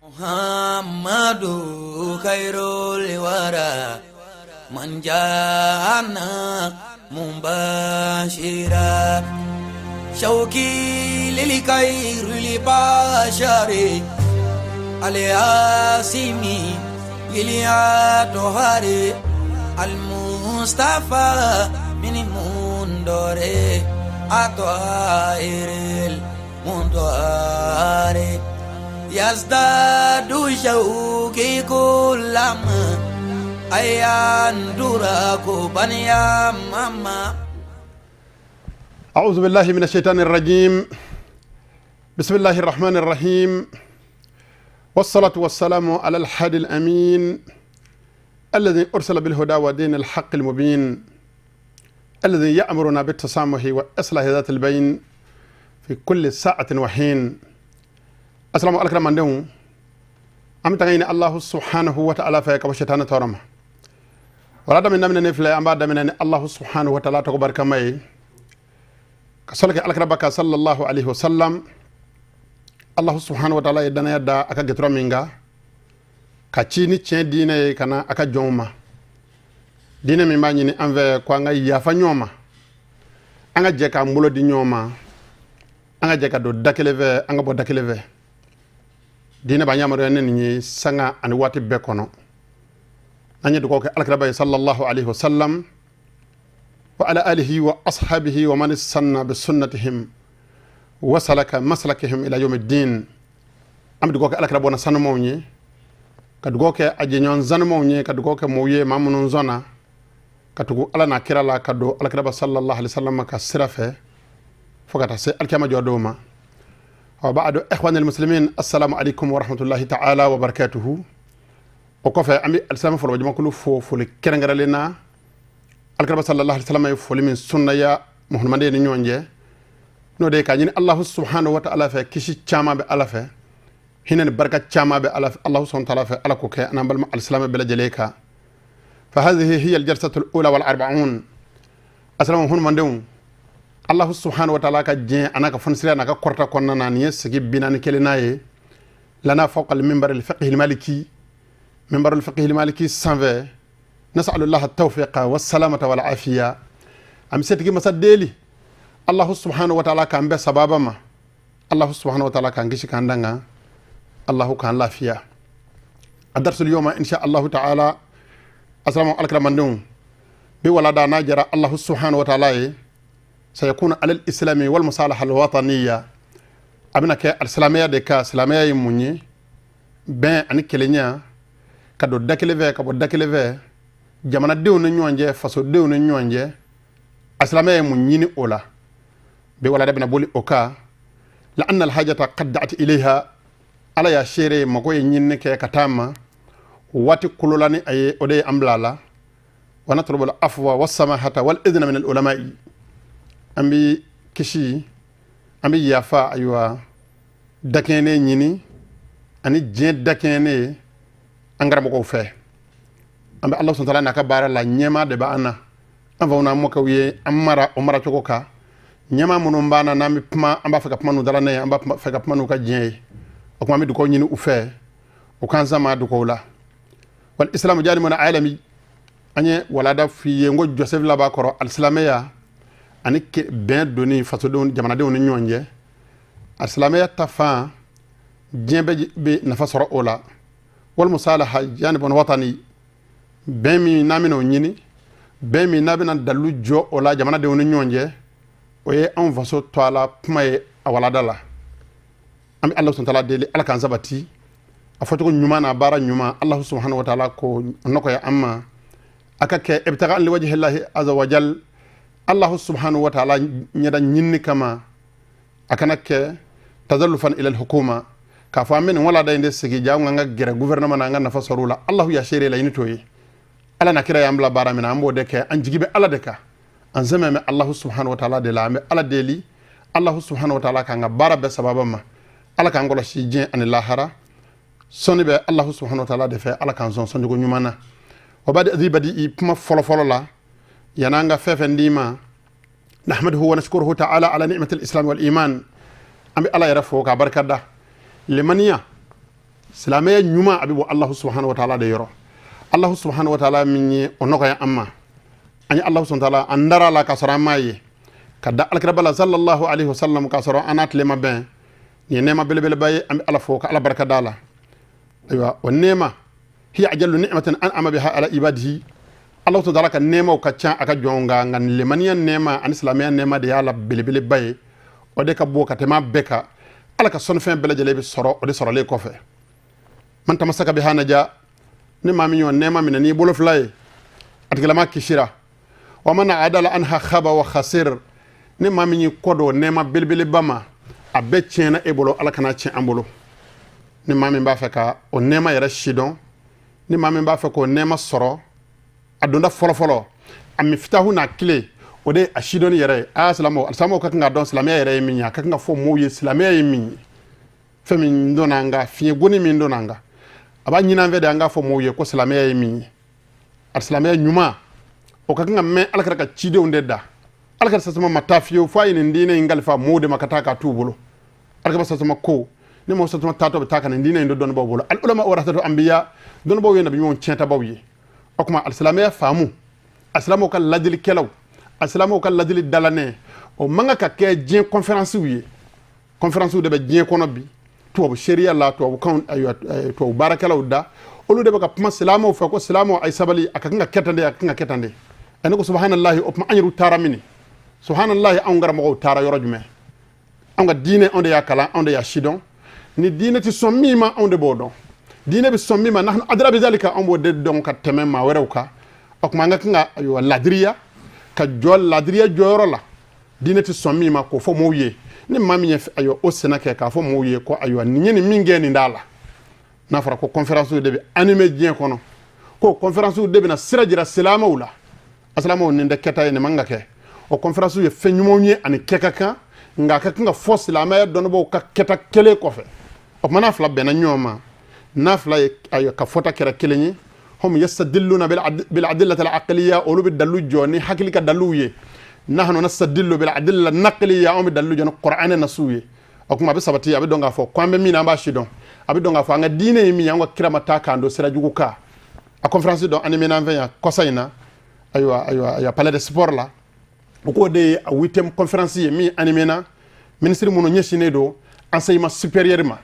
Muhammadu khairul wara man jana mumbashira shauki lil khairul bashari al-yasimi iliyatohari al-mustafa min mundore atwairil mundore yazdadu shauki kullama ayanduraku baniya mama. أعوذ بالله من الشيطان الرجيم. بسم الله الرحمن الرحيم، والصلاة والسلام على الحادي الأمين الذي أرسل بالهدى ودين الحق المبين الذي يأمرنا بالتسامح وإصلاح ذات البين في كل ساعة وحين. السلام عليكم من دون أمتغين الله سبحانه وتعالى فيك وشيطان تورما ولا دمنا من نفلا أم بعد من الله سبحانه وتعالى تكبر كماي كسلك الكربك صلى الله عليه وسلم. الله سبحانه وتعالى يدنا يدا أكا جترو منغا كاتشيني تشين ديني كنا أكا جوما ديني من بانيني أنفي كوانا يافا نيوما أنغا جيكا مولو دي نيوما أنغا جيكا دو داكيليفي أنغا بو داكيليفي ديني بانيا مريني ني سنغا أنواتي بيكونو أني دكوك الكربك صلى الله عليه وسلم وعلى آله وأصحابه ومن استنى بسنتهم وسلك مسلكهم إلى يوم الدين. أم دكوك الكربونا سنموني كدكوك أجنون زنموني كدكوك مويه مامون زنا كدكو على نكرا لا كدو الكرب صلى الله عليه وسلم كسرفه فقط سي الكما جودوما. وبعد إخوان المسلمين السلام عليكم ورحمة الله تعالى وبركاته. وكفى أمي السلام فلو جمع كله فول كرنجر لنا الكرب صلى الله عليه وسلم يفول من سنة يا محمد نيونجه no de ka ñini Allah subhanahu wa ta'ala fe kishi chama be ala fe hinan baraka chama be ala Allah subhanahu wa ta'ala fe ala ko ke anambal ma al-islam be la jeleka fa hadhihi hiya al-jalsatu al-ula wal 40 asalamu hun mandum Allah subhanahu wa ta'ala ka je anaka fonsira naka korta konna nan yesgi binan kelinaye lana fawqa al-minbar al-fiqh al-maliki minbar al-fiqh al-maliki 120 nas'alu Allah at-tawfiqa was-salamata wal afiya am setigi masadeli Allah subhanahu wa ta'ala kan be sababa ma Allah subhanahu wa ta'ala kan gishi kan danga Allah kan lafiya adarsul yawma insha Allah ta'ala assalamu alaikum mandum bi walada najara Allah subhanahu wa ta'ala sayakuna alal islami wal musalaha al wataniyya abina ke al islamiyya de ka islamiyya yimunyi ben ani kelenya kado dakeleve ka bo dakeleve jamana dew na nyonje faso dew na nyonje islamiyya yimunyi ni ola بولا دبنا بولي اوكا لان الحاجه قد دعت اليها على يا شيري مكوي نينك كتاما واتي كلولاني اي اودي امبلالا ونطلب العفو والسماحه والاذن من العلماء امبي كشي امبي يافا ايوا دكيني نيني اني جين دكيني انغرام كو في امبي الله سبحانه وتعالى نكبار لا نيما دبانا انفونا مكوي امرا عمره تشوكا nyama munu mbana nami pma amba feka pma nu dala ne amba feka pma nu ka jey o ko mami du ko nyini u fe o kan zama du ko la wal islam jari mona alami anye wala da fi yengo joseph la ba koro al islamiyya ani ke ben doni faso don jamana de on nyonje al islamiyya tafa jembe be nafa soro ola wal musalaha yani bon watani ben mi nami no nyini ben mi nabi nan dalu jo ola jamana de on nyonje oye an faso toala pumaye awala dala ami Allah subhanahu wa ta'ala deli ala kan zabati afoto ko nyuma na bara nyuma Allah subhanahu wa ta'ala ko noko ya amma akake ibtaga li wajhi Allah azza wa jal Allah subhanahu wa ta'ala nyada nyinni kama akanake tazallufan ila al-hukuma ka famin wala da inde sigi jaw nga gere gouvernement nga nafa sorula Allah ya shere la yinitoyi ala nakira ya ambla bara mina ambo deke anjigibe ala deka an zama me Allah subhanahu wa ta'ala de la me ala deli Allah subhanahu wa ta'ala kan bara be sababa ma ala kan golo shi jin an lahara soni be Allah subhanahu wa ta'ala de fe ala kan son go nyumana wa badi adibadi puma folo folo la yananga fefe ndima نحمده ونشكره تعالى على نعمة الإسلام والإيمان أمي الله يرفعه كبركة لمنيا silamɛya ɲuman a bɛ bɔ Allahu subhanahu wa ta'ala de yɔrɔ. Allahu subhanahu wa ta'ala min ye o nɔgɔya an ma. An ye Allahu subhanahu wa ta'ala an dara la k'a sɔrɔ an m'a ye. Ka da alakiraba la sallallahu alaihi wasallam k'a sɔrɔ an n'a tile ma bɛn. Nin ye nɛɛma belebeleba ye an bɛ Ala fo ka Ala barika da la. Ayiwa o nɛɛma hiya ajallu ni'matin an'ama biha ala ibadihi. Allahu subhanahu wa ta'ala ka nɛɛmaw ka ca a ka jɔnw kan nka limaniya nɛɛma ani silamɛya nɛɛma de y'a la belebeleba ye. O de ka bon ka tɛmɛ a bɛɛ kan. Ala ka sɔnnifɛn bɛɛ lajɛlen bɛ sɔrɔ o de sɔrɔlen kɔfɛ. Man tamasaka biha naja. Ni maa min y'o nɛɛma minɛ n'i bolo fila ye a tigilama kisira. Wa man adala anha khaba wa khasir. Ni maa min y'i kɔ don o nɛɛma belebeleba ma a bɛɛ tiɲɛna e bolo Ala kana tiɲɛ an bolo. Ni maa min b'a fɛ ka o nɛɛma yɛrɛ sidɔn, ni maa min b'a fɛ k'o nɛɛma sɔrɔ a donda fɔlɔfɔlɔ a miftahu n'a kile o de ye a sidɔnni yɛrɛ ye. Silamɛw ka kan ka dɔn silamɛya yɛrɛ ye min ye, a ka kan ka fɔ mɔɔw ye silamɛya ye min ye. Fɛn min donna an kan, fiɲɛ goni min donna an kan, a b'a ɲini an fɛ de an k'a fɔ mɔɔw ye ko silamɛya ye min ye. A silamɛya ɲuman o ka kan ka mɛn Alakira ka cidenw de da. Alakira sasama ma taa fiyewu f'a ye nin diinɛ in kalifa mɔɔw de ma ka taa k'a t'u bolo. Alakira sasama ko ni mɔgɔ sasama taatɔ bɛ taa ka nin diinɛ in don dɔnnibaaw bolo. Al ulama warasatul anbiya, dɔnnibaaw ye nabi ɲumanw tiɲɛtabaw ye. O kuma alisilamɛya faamu, alisilamɛw ka ladilikɛlaw, alisilamɛw ka ladili dalanɛ o man ka kɛ diɲɛ conférencew ye. Conférencew de bɛ diɲɛ kɔnɔ bi, tubabu sariya la, tubabu baarakɛlaw da, olu de bɛ ka kuma silamɛw fɛ ko silamɛw ay sabali a ka kan ka kɛ tan de, a ka kan ka kɛ tan de. Ne ko subhanallahi o kuma an yɛrɛw taara mini. Subhanallahi anw karamɔgɔw taara yɔrɔ jumɛn? Anw ka diinɛ anw de y'a kalan, anw de y'a sidɔn. Ni diinɛ tɛ sɔn min ma anw de b'o dɔn. Diinɛ bɛ sɔn min ma nahnu adra bi zalika anw b'o de dɔn ka tɛmɛ maa wɛrɛw kan. O kuma an ka kan ka ladiriya ka jɔ ladiriya jɔyɔrɔ la. Diinɛ tɛ sɔn min ma k'o fɔ mɔɔw ye. Ni maa min ye o sɛnɛ kɛ k'a fɔ mɔɔw ye ko nin ye nin min kɛ nin d'a la. N'a fɔra ko conférencew de bɛ animé diɲɛ kɔnɔ, ko conférencew de bɛ na sira jira silamɛw la. Asilamɛw nin tɛ kɛta ye nin man ka kɛ. O conférencew ye fɛn ɲumanw ye ani kɛ ka kan, nka a ka kan ka fɔ silamɛya dɔnnibaaw ka kɛta kelen kɔfɛ. O kuma n'a fila bɛnna ɲɔgɔn ma, n'a fila ye ka fɔta kɛra kelen ye, hum yastadilluna bil adillati al aqliya, olu bɛ dalu jɔ ni hakili ka daluw ye. Nahnu nastadillu bil adilla naqliya, anw bɛ dalu jɔ ni Qur'an nasuw ye. O kuma a bɛ sabati, a bɛ dɔn k'a fɔ ko an bɛ min na an b'a sidɔn, a bɛ dɔn k'a fɔ an ka diinɛ ye min ye, an ka kira ma taa k'an don sira jugu kan. A conférence dɔ animé n'an fɛ yan kɔsa in na, ayiwa palais de sport la, o k'o de ye a 8e conférence ye min animé na ministre minnu ɲɛsinnen don enseignement supérieur ma,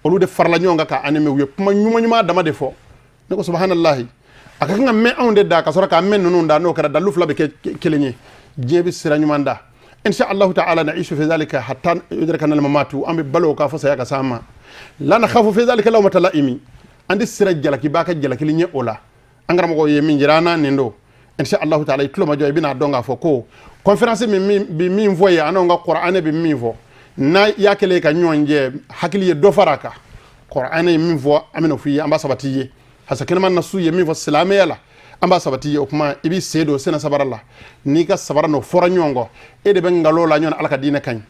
olu de farala ɲɔgɔn kan ka animé, u ye kuma ɲuman dama de fɔ. Ne ko subhanallahi a ka kan ka mɛn anw de da ka sɔrɔ k'a mɛn ninnu da, n'o kɛra dalu fila bɛ kɛ kelen ye. Diɲɛ bɛ sira ɲuman da. Insha Allahu ta'ala naishu fi dhalika hatta yudrikana al-mamatu, an bɛ balo k'a fɔ saya ka s'an ma. La nakhafu fi dhalika lawmata la'imi, an de sira jalaki b'a ka jalakili ɲɛ o la. An karamɔgɔ ye min jira an na nin don. Insha Allahu ta'ala i tulo ma jɔ i bɛna dɔn k'a fɔ ko conférence min bɛ min fɔ ye an'anw ka Qur'an bɛ min fɔ, n'a y'a kɛlen ka ɲɔgɔn jɛ hakili ye dɔ fara a kan. Qur'an ye min fɔ an bɛna f'i ye, an b'a sabati ye. Hasa kɛnɛma nasu ye min fɔ silamɛya la, an b'a sabati ye. O kuma i b'i sen don sɛnɛ sabara la, n'i ka sabara n'o fɔra ɲɔgɔn kɔ, e de bɛ nkalon la ɲɔgɔn Ala ka diinɛ ka ɲi.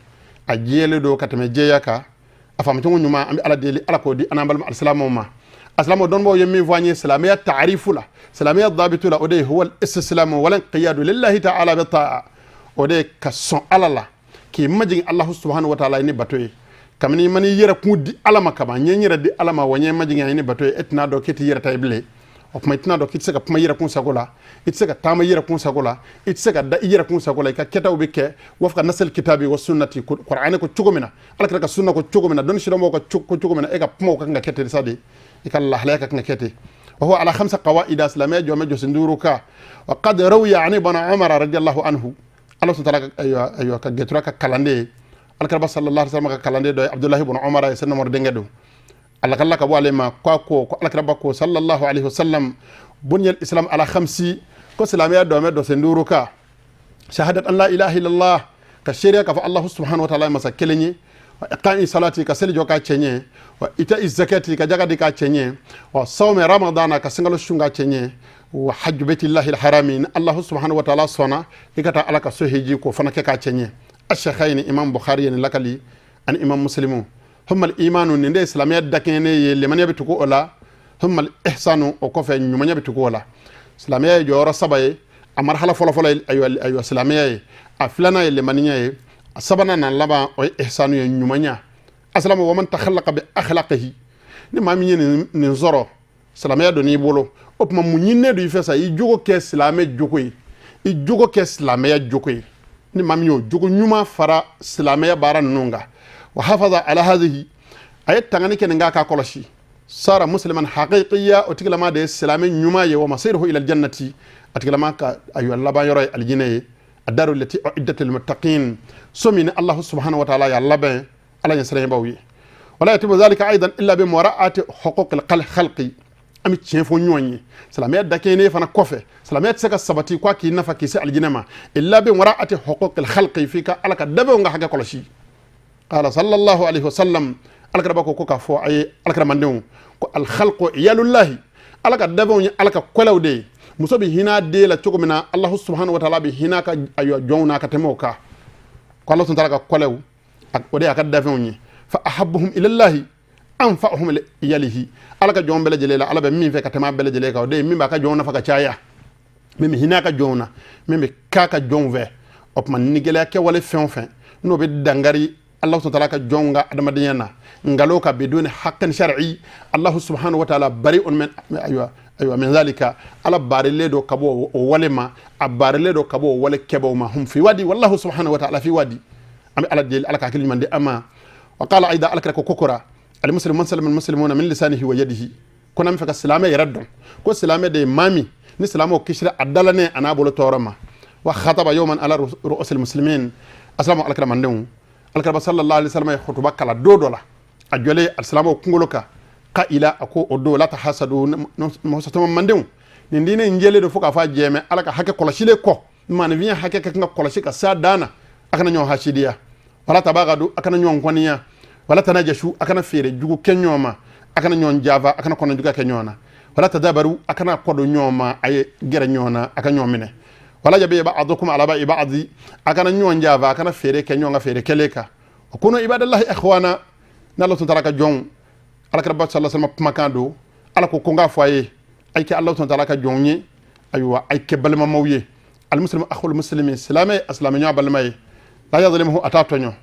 A jɛlen don ka tɛmɛ jɛya kan, a faamucogo ɲuman an bɛ Ala deli Ala k'o di an n'an balima alisilamɛw ma. Alisilamɛw dɔnnibaaw ye min fɔ an ye silamɛya taarifu la, silamɛya dabitu la, o de ye huwal istislamu wal inqiyadu lillahi ta'ala bi ta'a, o de ye ka sɔn Ala la, k'i majigin Alahu subhanahu wa ta'ala ni bato ye. Kabini man i yɛrɛ kun di Ala ma kaban, n ye n yɛrɛ di Ala ma wa n ye majigin a ni bato ye, e tɛna dɔn k'i t'i yɛrɛ ta ye bilen. O kuma i tɛna dɔn k'i tɛ se ka kuma i yɛrɛ kun sago la, i tɛ se ka taama i yɛrɛ kun sago la, i tɛ se ka da i yɛrɛ kun sago la, i ka kɛtaw bɛ kɛ wafqa nasl kitabi wa sunnati, Qur'an ko cogo min na, Alakira ka sunna ko cogo min na, dɔnni sidɔnbaaw ka cogo min na, e ka kumaw ka kan ka kɛ ten sa de, i ka lahalaya ka kan ka kɛ ten. Wa huwa ala 5 qawaida silamɛya jɔmɛ jɔsen 5 kan. Wa qad rawiya an ibn Umar radiyallahu anhu, Allah subhanahu wa ta'ala ka gɛtura ka kalanden, Alakira sallallahu alaihi wasallam ka kalanden dɔ ye Abdullah ibn Umar ye sɛnɛ mɔri denkɛ don. Allah kalla ka bɔ ale ma ko Alakira ko sallallahu alaihi wasallam bunyal islam ala 5, ko silamɛya jɔmɛ jɔsen 5 kan. Shahadat an la ilaha illallah, ka shari'a ka fɔ Allah subhanahu wa ta'ala masa kelen ye. Wa iqa'i salati, ka seli jɔ ka cɛ ɲɛ. Wa ita'i zakati, ka jaga di ka cɛ ɲɛ. Wa sawmi ramadana, ka singalo sun ka cɛ ɲɛ. Wa hajju baitillahi alharami, Allah subhanahu wa ta'ala sɔnna i ka taa Ala ka so hiji k'o fana kɛ ka cɛ ɲɛ. Ash-Shaykhayn Imam Bukhari ni lakali ani Imam Muslimu. Humma al-imanu, nin de ye silamɛya dakɛɲɛ ye, limaniya bɛ tugu o la. Humma al-ihsanu, o kɔfɛ ɲumanya bɛ tugu o la. Silamɛya ye jɔyɔrɔ 3 ye, a marhala fɔlɔfɔlɔ ye ayiwa silamɛya ye, a filanan ye limaniya ye, a sabanan na laban o ye ihsanu ye ɲumanya. Asilamu wa man takhallaqa bi akhlaqihi, ni maa min ye nin sɔrɔ silamɛya dɔ n'i bolo o tuma mun ɲininen don i fɛ sa i jogo kɛ silamɛ jogo ye i jogo kɛ silamɛya jogo ye ni maa min y'o jogo ɲuman fara silamɛya baara ninnu kan wa hafaza ala hadhihi a ye tangani kɛ nin k'a ka kɔlɔsi sara musliman haqiqiya o tigilama de ye silamɛ ɲuman ye wa masiruhu ila aljannati a tigilama ka ayiwa laban yɔrɔ ye alijinɛ ye الدار التي أعدت للمتقين سمين الله سبحانه وتعالى يعلبه على يسرين بوي ولا يتم ذلك أيضا إلا بمراعاة حقوق الخلق أمي تشيفو نيوني سلاميات دكيني فانا كوفي سلاميات سكا سبتي كواكي نفا كيسي الجنما إلا بمراعاة حقوق الخلق فيك على كدبه ونغا حقا كل شيء قال صلى الله عليه وسلم على كدبه كوكا فو أي على كدبه الخلق عيال الله على كدبه على كولو دي muso bi hina de la cogo mina Allah subhanahu wa ta'ala bi hina ka ayo jonna ka temo ka ko Allah subhanahu wa ta'ala ka kolew ak ode aka dafew ni fa ahabbuhum ila Allah anfa'uhum li yalihi ala ka jon bele jele la ala be min fe ka tema bele jele ka de min ba ka jonna fa ka chaya min hina ka jonna min ka jon ve op man ni gele ke wala fen no be dangari Allah subhanahu wa ta'ala ka jonga adamadiyana ngalo ka bidun haqqan shar'i Allah subhanahu wa ta'ala bari'un min aywa min zalika ala barile do kabo o walema abarile do kabo o wale kebo ma hum fi wadi wallahu subhanahu wa ta'ala fi wadi am ala jil ala ka kil mande ama wa qala aida ala ka kokora al muslim man salama al muslimuna min lisanihi wa yadihi kuna mi faka salama yaraddo ko salama de mami ni salama o kishra adalane ana bolo torama wa khataba yawman ala ru'us al muslimin assalamu alaikum mandum alkaba sallallahu alaihi wasallam khutba kala dodola ajole assalamu kungoloka qaila ako odo la tahasadu mo satama mandem ni dine njele do foka fa jeme alaka hake kolashile ko man vinya hake ka nga kolashika sadana akana nyo hashidia wala tabagadu akana nyo nkoniya wala tanajashu akana fere jugu kenyoma akana nyo java akana kono juga kenyona wala tadabaru akana kodo nyoma ay gere nyona akana nyomine wala jabe ba'dukum ala ba'di akana nyo java akana fere kenyonga fere keleka kuno ibadallahi ikhwana nallahu taraka jon alaka rabba sallallahu alaihi wasallam makando alako konga foye ay ke allah ta'ala ka jonye aywa ay ke balma mawye al muslim akhul muslimin salame aslama nya balmay la yadhlimuhu atatonyo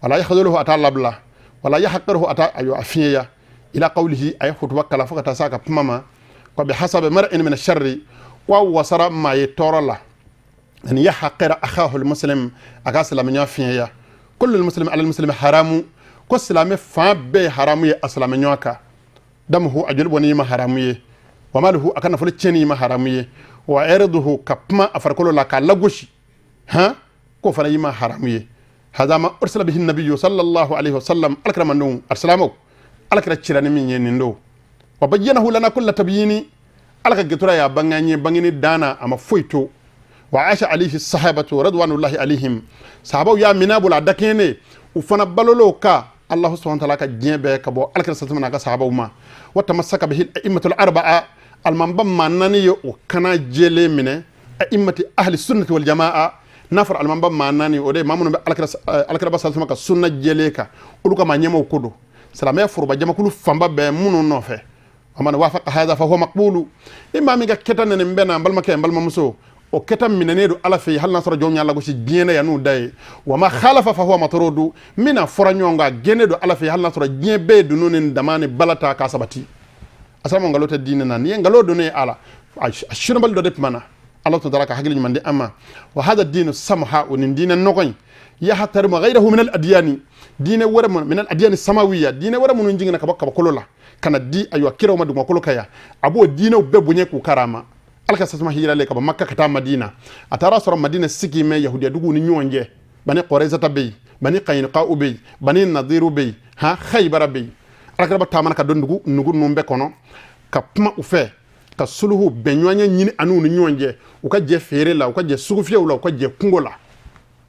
wala yakhdhuluhu atalabla wala yahqiruhu ata aywa afiya ila qawlihi ay khutwakala fakata saka pmama ko bi hasabi mar'in min ash-sharri wa wasara ma yatorala an yahqira akhahu al muslim aka salama nya afiya kullu al muslim ala al muslim haramu ko silame fa be haramu ye aslame nyoka damhu ajul boni ma haramu ye wa maluhu akana fulu cheni ma haramu ye wa irduhu kapma afarkolo la ka lagoshi ha ko fana yima haramu ye hada ma ursila bihi nabiyyu sallallahu alaihi wasallam alkramandu assalamu alkra chirani min yenindo wa bayyanahu lana kull tabyini alka gitura ya banganye bangini dana ama foito wa aisha alaihi sahabatu radwanullahi alaihim sahabu ya minabul adakene ufana balolo ka Allah subhanahu wa ta'ala ka jebe ka bo alkar sallallahu ka sahaba uma wa tamassaka bihi al-a'immatul arba'a al-manbam manani yo kana jele mine a'immati ahli sunnati wal jamaa nafar al-manbam manani o de mamuno be alkar sallallahu ka sunna jele ka uluka ma nyemo kodo salama furba jama kulu famba be munu nofe amana wafaqa hadha fa huwa maqbulu imami ga ketane ne mbena balma ke balma muso o ketam minanedo ala fi hal nasra jonya lago ci jene ya nu day wa ma khalafa fa huwa matrudu mina foranyonga genedo ala fi hal nasra jebe du nonen damane balata ka sabati asama ngalota dina nan ye ngalodo ne ala ashirambal do det mana Allah ta'ala ka hagil mande amma wa hada dinu samha unin dina nokoy ya hatar ma ghayruhu min al-adyani dina wara min al-adyani samawiyya dina wara mun jingina ka bakka kolola kana di aywa kiraw madu ma koloka ya abo dina be bunye ku karama alka sasma hijira le ka makka kata madina atara sura madina sigi me yahudiya dugu ni nyonje bani qurayza tabay bani qaynuqa ubay bani nadir ubay ha khaybar ubay alka ba tamana ka dondugu nugu numbe kono ka pma ufe ka suluhu benywanya nyini anu ni nyonje uka je fere la uka je sugufiya ula uka je kungola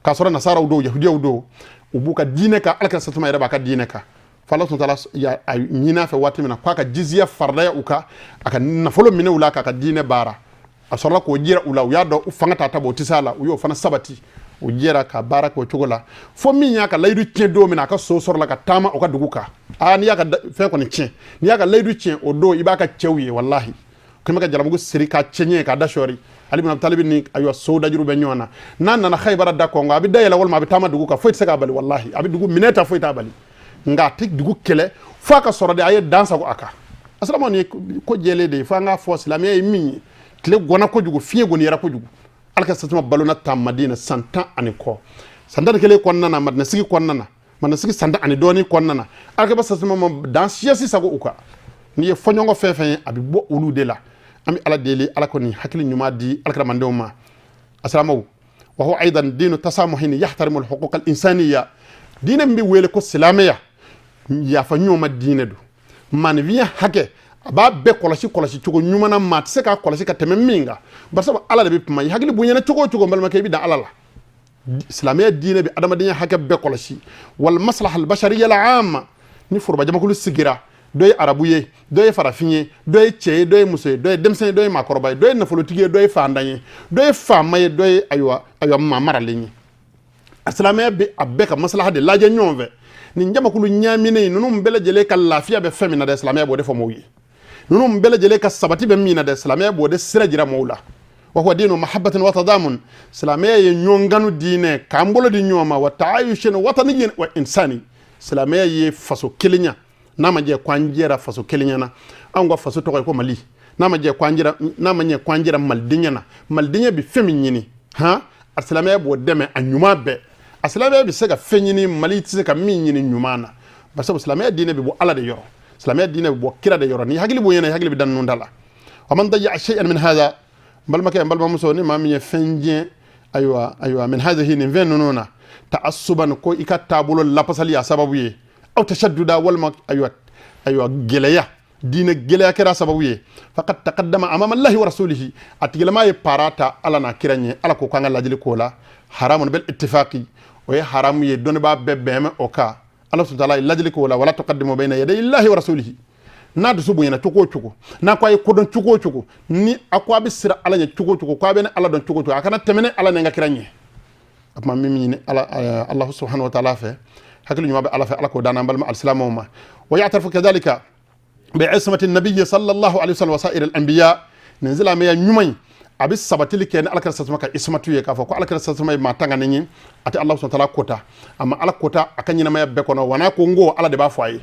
ka sura nasara udo yahudiya udo ubuka dine ka alka sasma ira ba ka dine ka fala sun tala ya nyina fe wati mina kwa ka jizya farda uka aka nafolo mine ula ka dine bara asorla ko jira ula ya do fanga tata bo tisala uyo fana sabati o jira ka bara ko chogola fo min ya ka laydu tien do mina ka so sorla ka tama o ka duguka ani ya ka fe ko ni tien ni ya ka laydu tien o do ibaka chewye wallahi kuma ka jalamugo siri ka chenye ka dashori ali ibn talib ni ayo so dajuru be nyona nan na khaybara da ko ngabi dayela wal ma bi tama duguka fo tsaka bali wallahi abi dugu mineta fo ta bali nga tik dugu kele fa ka sɔrɔ de a ye dan sago a kan asilamaw ni ko jɛlen de fa an k'a fɔ silamɛya ye min ye tile gɔnna kojugu fiɲɛ gɔniyara kojugu ala ka satuma balona ta madina san 10 ani kɔ san 11 kɔnɔna na madina sigi kɔnɔna na madina sigi san 10 ani dɔɔni kɔnɔna na ala ka ba satuma ma dan siyasi sago u kan ni ye fɔɲɔgɔn fɛn fɛn ye a bɛ bɔ olu de la an bɛ ala deli ala kɔni hakili ɲuman di alakiramandenw ma asilamaw wa huwa aidan dinu tasamuhin yahtarimu alhuquq alinsaniya diinɛ min bɛ wele ko silamɛya yafa ɲɔgɔn ma diinɛ don maanifinya hakɛ a b'a bɛɛ kɔlɔsi cogo ɲuman na maa tɛ se k'a kɔlɔsi ka tɛmɛ min kan bari sabu ala de bɛ kuma i hakili bonyana cogo o cogo n balimakɛ i bɛ dan ala la silamɛya diinɛ bɛ adamadenya hakɛ bɛɛ kɔlɔsi wal maslaha albashariya al-amma ni forobajamakulu sigira dɔ ye arabu ye dɔ ye farafin ye dɔ ye cɛ ye dɔ ye muso ye dɔ ye denmisɛn ye dɔ ye maakɔrɔba ye dɔ ye nafolotigi ye dɔ ye faantan ye dɔ ye faama ye dɔ ye ayiwa maa maralen ye a silamɛya bɛ a bɛɛ ka maslaha de lajɛ ɲɔgɔn fɛ nin jamakulu ɲaaminen ninnu bɛɛ lajɛlen ka lafiya bɛ fɛn min na dɛ silamɛya b'o de fɔ maaw ye ninnu bɛɛ lajɛlen ka sabati bɛ min na dɛ silamɛya b'o de sira jira maaw la wa huwa dinu mahabbatin wa tadamun silamɛya ye ɲɔgɔnganu diinɛ k'an bolo di ɲɔgɔn ma wa ta'ayushin wataniyyin wa insani silamɛya ye faso kelenya n'a ma jɛ k'an jɛra faso kelenya na anw ka faso tɔgɔ ye ko mali n'a ma ɲɛ k'an jɛra malidenya na malidenya bɛ fɛn min ɲini a silamɛya b'o dɛmɛ a ɲuman bɛɛ a silamɛya bɛ se ka fɛn ɲini mali tɛ se ka min ɲini ɲuman na bari sabu silamɛya diinɛ bɛ bɔ ala de yɔrɔ silamɛya diinɛ bɛ bɔ kira de yɔrɔ ni hakili bonyana hakili bɛ da ninnu da la wa man dayya shay'an min hadha balimakɛ n balimamuso ni maa min ye fɛn diɲɛ ayiwa min hadhihi nin fɛn ninnu na ta'assuban ko i ka taabolo lapasali a sababu ye aw tashadduda walima ayiwa gɛlɛya diinɛ gɛlɛya kɛra sababu ye faqad taqaddama amama allahi wa rasulihi a tigilama ye para ta ala n'a kira ɲɛ ala ko k'an ka lajɛli k'o la haramun bil ittifaqi o ye haramu ye dɔnnibaa bɛɛ bɛnbɛn o kan ala subhanahu wa ta'ala ye lajɛli k'o la wala tuqaddimu bayna yaday illahi wa rasulihi n'a dusu bonyana cogo o cogo n'a ko a ye kodɔn cogo o cogo ni a ko a bɛ sira ala ɲɛ cogo o cogo ko a bɛ ni ala dɔn cogo o cogo a kana tɛmɛ ni ala ni n ka kira ɲɛ a kuma min ɲini ala subhanahu wa ta'ala fɛ hakili ɲuman bɛ ala fɛ ala k'o d'an balima alisilamɛw ma wa ya'tarifu kadhalika بعصمة النبي صلى الله عليه وسلم وسائر الأنبياء نزل ما ينومي أبي سبتلي كأن على كرسة سمك اسمته يكافو على كرسة سمك ما تعنيني أتى الله سبحانه وتعالى كوتا أما على كوتا أكن ينما يبكونا وانا كونغو على دبافعي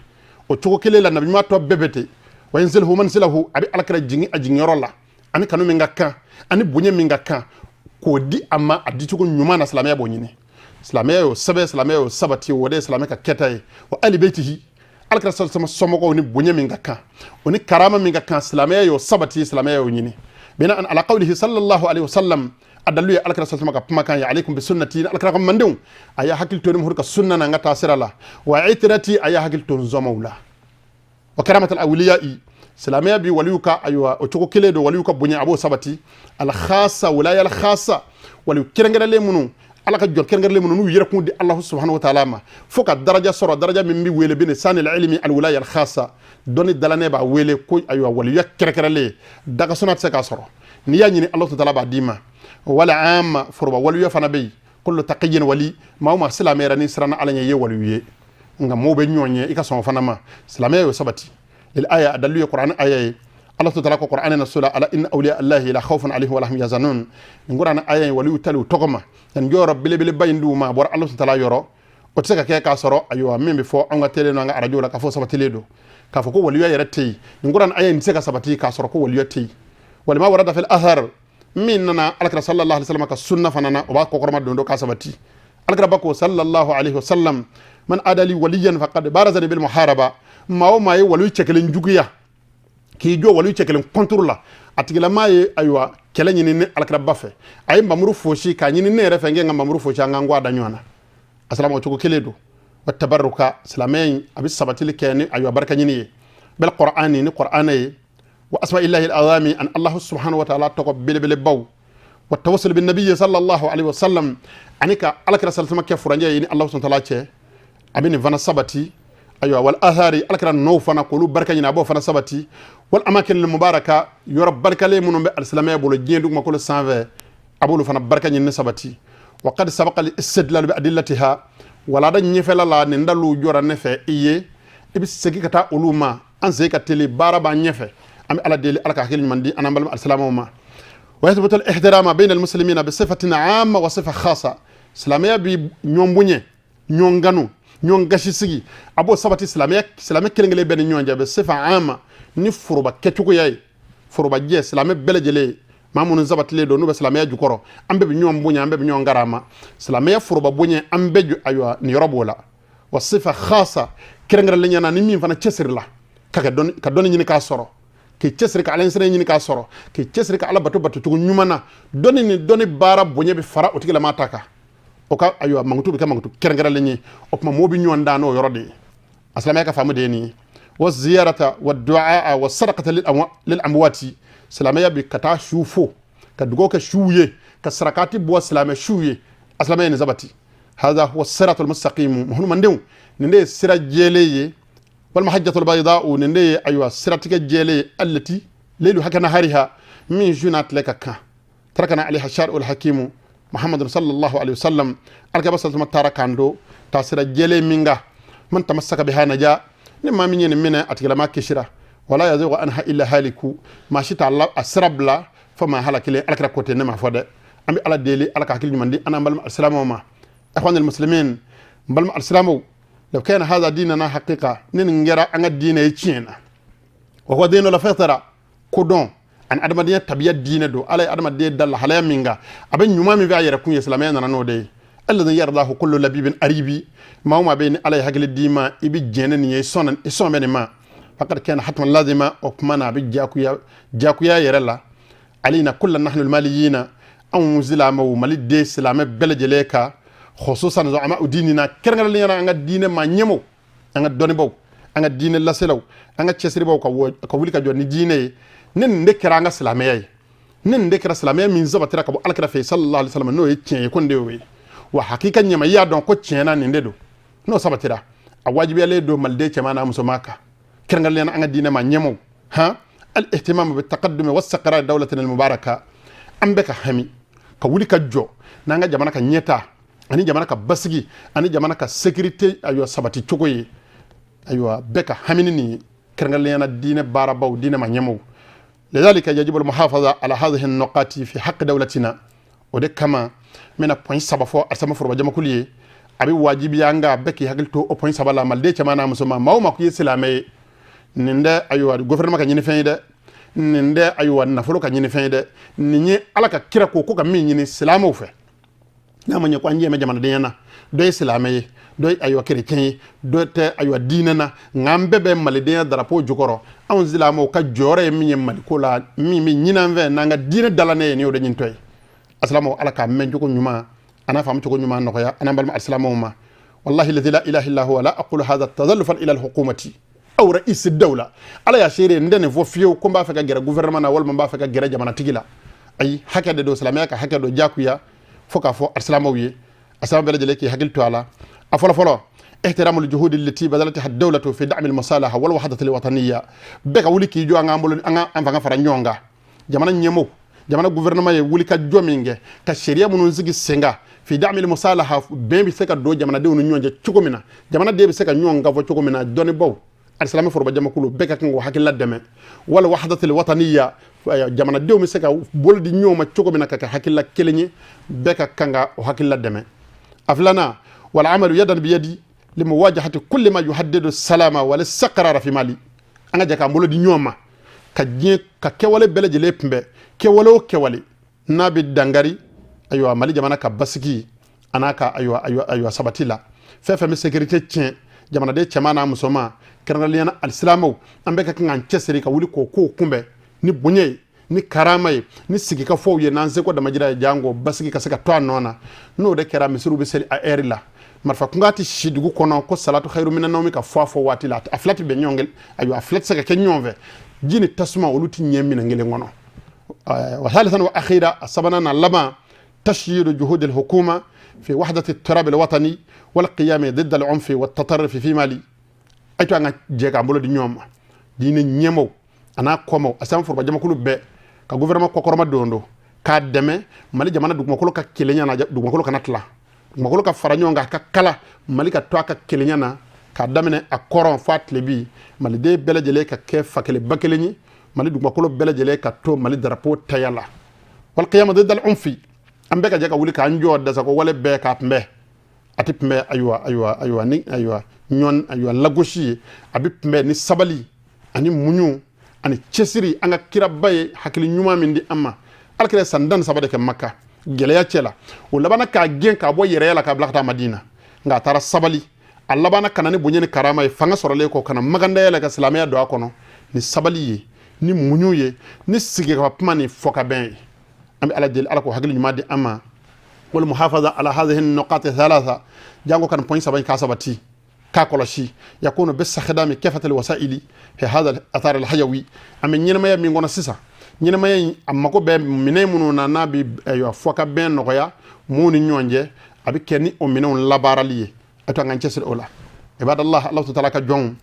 وتشوكو كلي لنا بما تو ببتي وينزله منزله أبي على كرسة جيني أجينيرولا أنا كانوا منغا كان أنا بني منغا كان كودي أما أديتوكو نيومانا سلامية بنيني سلامية وسبة سلامية وسبتي ودي سلامية كتاي وآل بيته alakira sallallahu alaihi wasallam somogo ni bonya minga kan oni karama minga kan silamaya yo sabati silamaya yo nyini bina an ala qawlihi sallallahu alaihi wasallam adalu alakira sallallahu alaihi wasallam ka ya alaikum bi sunnati alakira kam mandum aya hakil to ni hurka sunna na ngata sirala wa itrati aya hakil to zomawla wa karamat al awliya'i silamaya bi waliyuka aywa o choko kele do waliyuka bonya abo sabati al khassa wilaya al khassa waliyu kirangere le munu ala ka jol kerngere le mun nu yere kun di allah subhanahu wa ta'ala ma foka daraja soro daraja min bi wele bin sanil ilmi al wilaya al khassa doni dalane ba wele ko aywa waliya kerkere le daga sunat se ka soro ni ya nyini allah ta'ala ba dima wala amma furba waliya fana be kullu taqiyyin wali ma silamera ni sirana ala nye waliye nga mo be nyonye ika son fana ma silamera yo sabati lil aya adalu qur'an aya Allah ta'ala ko qur'ana na sura ala inna awliya allahi la khawfun alayhim wa lahum yazanun ngurana aya wali talu tokoma en joro bele bayindu ma bor Allah ta'ala yoro o tsaka ke ka soro ayo membe fo anga tele no nga radio la ka fo sabatile do ka fo ko wali ya rete ngurana aya ni tsaka sabati ka soro ko wali yati wal ma warada fil athar minna alakra sallallahu alaihi wasallam ka sunna fanana o ba ko korma do ka sabati alakra bako sallallahu alaihi wasallam man adali waliyan faqad barazani bil muharaba ma o ma yi wali chekelen juguya ki jo walu chekelen contour la atigila maye aywa kele nyini ne alakra bafe ay mamuru foshi ka nyini ne refe nge mamuru foshi anga ngwa danyona assalamu alaykum keledo wa tabarruka salamain abi sabatili kene aywa baraka nyini bel qur'ani ni qur'ani wa asma illahi al-azami an allah subhanahu wa ta'ala to bele baw wa tawassul bin nabiy sallallahu alaihi wasallam anika alakra sallallahu ke furanje ni allah subhanahu wa ta'ala che abini vana sabati aywa wal athari alakra no fana ko lu baraka nyina bo fana sabati wal amakin al mubaraka yoro baraka le munum be al islamiyya bolo jendu ma ko le 120 abulu fana baraka nyina sabati wa qad sabaqa al istidlal bi adillatiha wala da nyefela la ne ndalu jora nefe iye ibi segi kata uluma an sey ka tele baraba nyefe am ala deli alaka hakil mandi anambal al salamu ma wa yathbutu al ihtirama bayna al muslimina bi sifatin amma wa sifa khassa islamiyya bi nyombunye nyonganu nyon gashi sigi abo sabati islamiyya kelengele ben nyon jabe sifa ama ni furuba ketuko yayi furuba je islamiyya belejele mamun zabati le do no islamiyya jukoro ambe bi nyon bunya ambe bi nyon garama islamiyya furuba bunya ambe ju aywa ni robola wa sifa khasa kelengele le nyana ni min fana chesirla ka don nyini ka soro ke chesri ka alen sene nyini ka soro ke chesri ka ala batu tugu nyumana doni bara bonye be fara otigala mataka o ka aywa mangutu be ka mangutu kerengara lenyi o kuma mobi nyonda no yorode aslama ka famu de ni wa ziyarata wa du'a wa sadaqata lil amwati salama bi kata shufo ka dugo ka shuye ka sarakati bo salama shuye aslama ni zabati hada huwa siratul mustaqim muhun mandew ninde sira jeleye والمحجة البيضاء نندي أيوة سرتك الجيلي التي ليل هكذا هارها من جنات لك تركنا عليها الشارع الحكيم محمد صلى الله عليه وسلم الكبسة المتارك عنده تاسر الجيلي منغا من تمسك بها نجا نما من ينمنا أتكلم ما كشرة ولا يزوغ عنها إلا هالكو ما شئت الله أسرب لا فما هلك لي ألك ركوتي نما فدا أمي على ديلي ألك حكي من دي أنا بلم السلام وما إخوان المسلمين بلم السلام لو كان هذا ديننا حقيقة ننجرا أن الدين يتشينا وهو دين الفطرة كودون أن أدم دين تبيا دين دو على أدم دين دل حلا مينغا أبن يوم في عير كون يسلمين أنا نودي الذي يرضاه كل لبيب أريبي ما هو ما بين على هجل الديما يبي جنن يسون من ما فقد كان حتما لازم أكمنا بجاكويا يرلا علينا كل نحن الماليين أو مزلامو مالي دي سلام بلج ليكا خصوصا زعماء ديننا كرنا لنا عن الدين ما نيمو عن الدين بو عن الدين الله سلو عن التشريع بو كولي كجوا ندينه نذكر عن السلامية نذكر السلامية من زبط ترى كبو على كرفي صلى الله عليه وسلم إنه يتشين يكون ديوي وحقيقة نيما يادون كوتشينا نندو نو سبط ترى أواجب عليه دو ملدي كمان مسماكا كرنا لنا عن الدين ما نيمو ها الاهتمام بالتقدم واستقرار دولتنا المباركة أم بك همي كولي كجوا نعى جمانا كنيتا ani jamana ka basigi ani jamana ka sécurité aywa sabati chokoye aywa beka haminini kerngalena dine barabaw dine ma nyamo لذلك يجب المحافظة على هذه النقاط في حق دولتنا ودي كما من point saba fo asama furba jama kuliye abi wajibi yanga beki hagilto o point saba la malde chamana musoma mawma ku islamé ninde aywa gouvernement ka nyini fayde ninde aywa nafolo ka nyini fayde ninyi alaka kira ko ka min nyini islamo fe na manya kwa njema jamana dena do islamé do aywa chrétien do te aywa dinana ngambe be malide drapeau jukoro on zilamo ka jore mi mal ko la mi nyina ve nanga dina dalane ni o de nyintoy assalamu alaka men joko nyuma ana fam joko nyuma no ya ana bal assalamu ma والله الذي لا اله الا هو لا اقول هذا تزلفا الى الحكومه او رئيس الدوله على يا شيري ndene fo fiyo ko mba feka gere gouvernement wal mba feka gere jamana tigila ay hakade do islamiyaka hakado jakuya foka fo assalamu wi assalamu alaykum hakiltu ala afolo folo احترام الجهود التي بذلتها الدولة في دعم المصالحة والوحدة الوطنية بك ولكي جو أنفع فرنيونغا جمانا نيمو جمانا غوفرنما ولكا جو مينغ كشريعة منونزيكي سنغا في دعم المصالحة بين بسكا دو جمانا ديو نيونجا تشوكومينا جمانا دي بسكا نيونغا فو تشوكومينا دوني بو السلام فربا جما كلو بك كنغو حكي لدمي والوحدة الوطنية جمانا ديو مسكا بول دي نيوما تشوكومينا كاكا حكي لكيليني بك كنغا وحكي لدمي أفلانا والعمل يدا بيدي لمواجهة كل ما يهدد السلام والاستقرار في مالي أنا جاك أمبولو دي نيوما ككوالي بلجي ليبمبي كوالي نابي دانغاري أيوة مالي جمانا كباسكي أنا أيوة سباتيلا ففمي سيكريتي تشين جمانا دي تشمانا مسوما كرنا لينا السلامو أمبكا كنغان تشسري كولي كوكو كومبي ni bunye ni karamay ni sigi ka fo ye nanze ko da majira jango basigi ka saka to nona no de kera misuru be seli a erila marfa kungati shidugu kono ko salatu khairu minan nawmi ka fo watila aflati be nyongel ayu aflati saka ke nyonve jini tasma oluti nyemmi na ngele ngono wa thalithan wa akhira asabana na lama تشييد جهود الحكومة في وحدة التراب الوطني والقيام ضد العنف والتطرف في مالي ايتو انا جيكا مبولو دي نيوم دي نيمو انا كومو اسام فور با جama kulu be ka gouvernement kokoroma dondo ka deme mali jamana duguma kulu ka kelenya na duguma kulu kanatla duguma kulu ka faranyo nga ka kala mali ka to ka kelenya na ka damene akoron fatle bi mali de belejele ka ke fakele bakeleni mali duguma kulu belejele ka to mali drapeau tayala wal qiyam ضد العنف ambe ka jaka wuli ka njo da sako wala be ka pmbe atipme aywa ni aywa nyon aywa lagoshi abipme ni sabali ani munyu ani chesiri anga kira baye hakili nyuma mindi amma alkire sandan sabade ke makka geleya chela o labana ka gen ka bo yere la ka blakta madina nga tara sabali Allah bana kanani bunyeni karama fanga sorale ko kana maganda yela ka islamia do akono ni sabali ye ni munyu ye ni sige ka pmani foka ben ambi ala jeli ala ko hakili nyuma di amma wal muhafaza ala hadhihi an-nuqat thalatha jango kan point sabay ka sabati ka koloshi yakunu bis khidami kafat al-wasaili fi hadha al-athar al-hayawi am nyinama ya mi ngona sisa nyinama ya amma ko be minay munu na nabi ayo foka ben noya muni nyonje abi kenni o minon labaraliye ato ngan cesel ola ibadallah allah ta'ala ka jon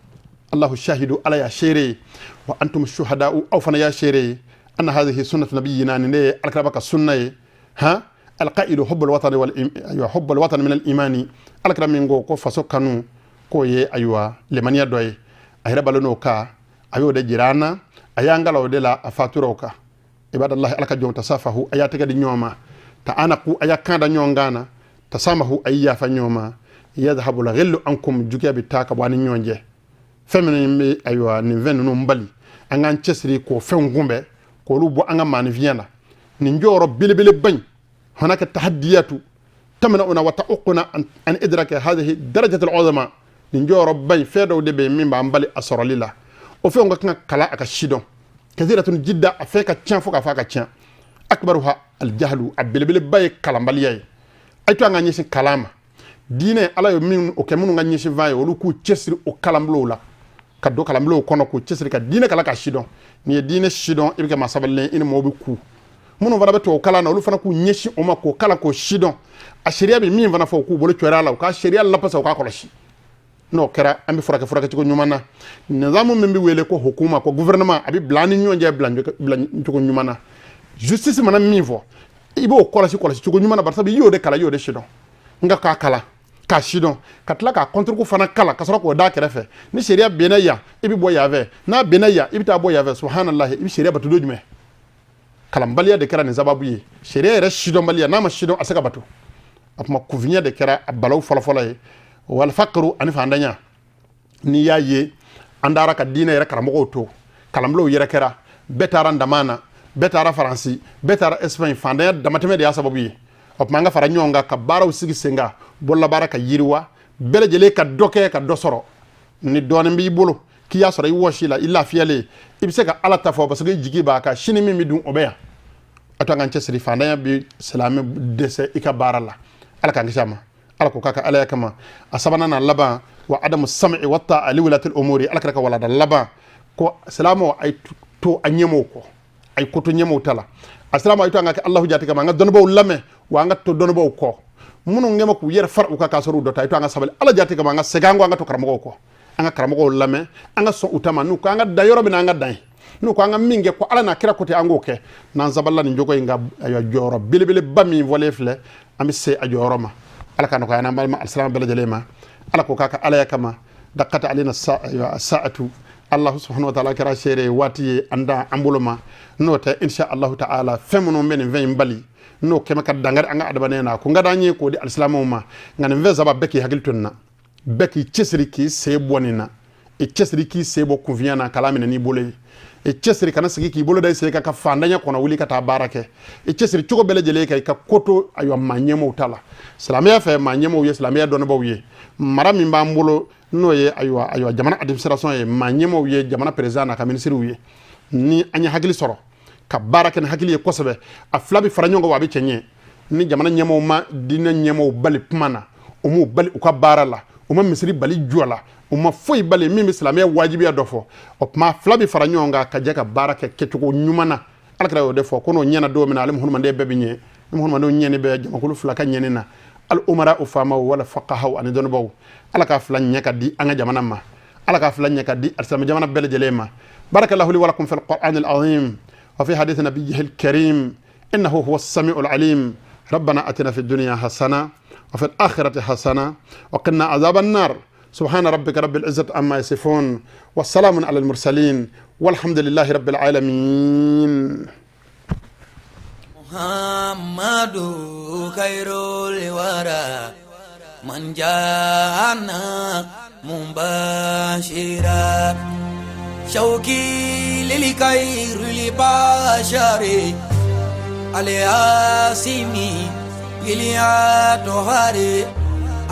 allah shahidu ala ya shere wa antum shuhada aw fana ya shere anna hadhihi sunnatu nabiyyina ne alkrabaka sunnaye ha alqaidu hubbul watani hubbul watani min al-imani alkramingo ko faso kanu ko ye aywa lemaniya doy ayra balono ka ayo de jirana ayangalo de la afaturo ka ibadallah alka jon tasafahu ayatega di nyoma ta anaku ayakanda nyongana tasamahu ayya fa nyoma yadhhabu al-ghillu ankum jukiya bitaka bwani nyonje femene mi aywa ni venu no mbali angan chesri ko fengumbe ko lubo anga man viena ni njoro bilibili bagn هناك تحديات تمنعنا وتعوقنا أن إدراك هذه الدرجة العظمى نجو ربي فيدو دبي من بامبالي أسر لله وفي أنك كلا أكشيدون كثيرة جدا أفاك تشان فوق أفاك تشان أكبرها الجهل أبلبل باي كلام بالياي أيتو أنغا نيسي كلام ديني على يمين وكمون أنغا نيسي فاي ولوكو تشسري وكلام لولا كدو كلام لو كونو كو تشسري كديني كلا كشيدون ني ديني شيدون إبكا ما سابلين إن موبي كو muno vana beto kala na olu fana ku nyeshi o ma ko kala ko shidon a sharia be min vana fo ku bolo twera la ka sharia la pasa ka koloshi no kera ambi furaka ci ko nyumana nizamu membi wele ko hukuma ko gouvernement abi blani nyonje blanjo ko nyumana justice mana min fo ibo koloshi ci ko nyumana barsa bi yode kala yode shidon nga ka kala ka shidon katla ka contre ko fana kala ka soro ko da kerefe ni sharia benaya ibi boyave na benaya ibi ta boyave subhanallah ibi sharia batu dojume kalambaliya de kera ni zababu ye sheria yɛrɛ shidɔn baliya n'a ma shidɔn a se ka bato a kuma kuvinya de kɛra a balaw fɔlɔfɔlɔ ye wal faqru ani fandanya ni y'a ye an dara ka diinɛ yɛrɛ karamɔgɔw to kalanbulaw yɛrɛ kɛra bɛɛ taara ndamana bɛɛ taara faransi bɛɛ taara espagne fandanya damatɛmɛ de y'a sababu ye o kuma an ka fara ɲɔgɔn kan ka baaraw sigi sen kan bololabaara ka yiriwa bɛɛ lajɛlen ka dɔ kɛ ka dɔ sɔrɔ ni dɔɔnin b'i bolo k'i y'a sɔrɔ i wɔsi la i lafiyalen i bɛ se ka ala ta fɔ parce que i jigi b'a kan sini min bɛ dun o bɛ yan a to an k'an cɛsiri fandanya bɛ silamɛ dɛsɛ i ka baara la ala k'an kisi a ma ala ko k'a ka alaya kama a sabanan n'a laban wa adamu sam'i wa ta'ali wilatil umuri ala kɛra ka walada laban ko silamɛw a ye to a ɲɛmɔw kɔ a ye ko to ɲɛmɔw ta la a silamɛw a ye to an ka kɛ alahu jati kama an ka dɔnnibaw lamɛn wa an ka to dɔnnibaw kɔ minnu ɲɛma k'u yɛrɛ fara u kan k'a sɔrɔ u dɔ ta a ye to an ka sabali ala jati kama an ka segin an kɔ an ka to karamɔgɔw kɔ an ka karamɔgɔw lamɛn an ka sɔn u ta ma n'u ko an ka da yɔrɔ min na an ka dan ye n'u ko an ka min kɛ ko ala n'a kira ko ten an k'o kɛ n'an sabala nin jogo in ka jɔyɔrɔ belebeleba min fɔlen filɛ an bɛ se a jɔyɔrɔ ma ala ka nɔgɔya n'an balima alisilama bɛɛ lajɛlen ma ala ko k'a ka alaya kama dakata alina sa'atu allah subhanahu wa ta'ala kɛra seere waati ye an da an bolo ma n'o tɛ insha allahu ta'ala fɛn minnu bɛ nin fɛn in bali n'o kɛmɛ ka dangari an ka adamadenya na ko n ka d'an ye k'o di alisilamɛw ma nka nin fɛn saba bɛɛ k'i hakili to nin na bɛɛ k'i cɛsiri k'i sen bɔ nin na i cɛsiri k'i sen bɔ kunfinya na kala minɛ n'i bolo ye i cɛsiri kana sigi k'i bolo da i sen kan ka fandanya kɔnɔ wuli ka taa baara kɛ i cɛsiri cogo bɛɛ lajɛlen kan i ka koto ayiwa maa ɲɛmɔw ta la silamɛya fɛ maa ɲɛmɔw ye silamɛya dɔnnibaaw ye mara min b'an bolo n'o ye ayiwa jamana administration ye maa ɲɛmɔw ye jamana président n'a ka ministres ye ni an ye hakili sɔrɔ ka baara kɛ ni hakili ye kosɛbɛ a fila bɛ fara ɲɔgɔn kan wa a bɛ cɛ ɲɛ ni jamana ɲɛmɔw ma diinɛ ɲɛmɔw bali kuma na o m'u bali u ka baara la o ma misiri bali jɔ la o ma foyi bali min bɛ silamɛya wajibiya dɔ fɔ o tuma fila bɛ fara ɲɔgɔn kan ka jɛ ka baara kɛ kɛcogo ɲuman na alakira y'o de fɔ ko n'o ɲɛna don min na ale muhamanden bɛɛ bɛ ɲɛ ni muhamanden ɲɛni bɛ jamakulu fila ka ɲɛni na al umara u faamaw wala faqahaw ani dɔnnibaw ala k'a fila ɲɛ ka di an ka jamana ma ala k'a fila ɲɛ ka di alisilami jamana bɛɛ lajɛlen ma barakallahu li wa lakum fil qur'an al azim wa fi hadith nabiyyihi al karim innahu huwa as-sami'ul alim rabbana atina fid dunya hasana وفي الآخرة حسنة وقنا عذاب النار سبحان ربك رب العزة عما يصفون والسلام على المرسلين والحمد لله رب العالمين محمد خير الورى من جاءنا مباشرا شوقي للخير لبشري الياسمي إلياتوهاري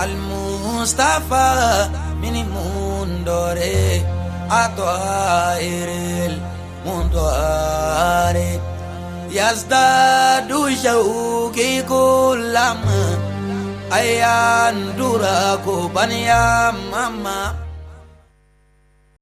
المصطفى من مندوري أطهير المنطهاري يزداد شوقي كلما أيان دراكو بنيا ماما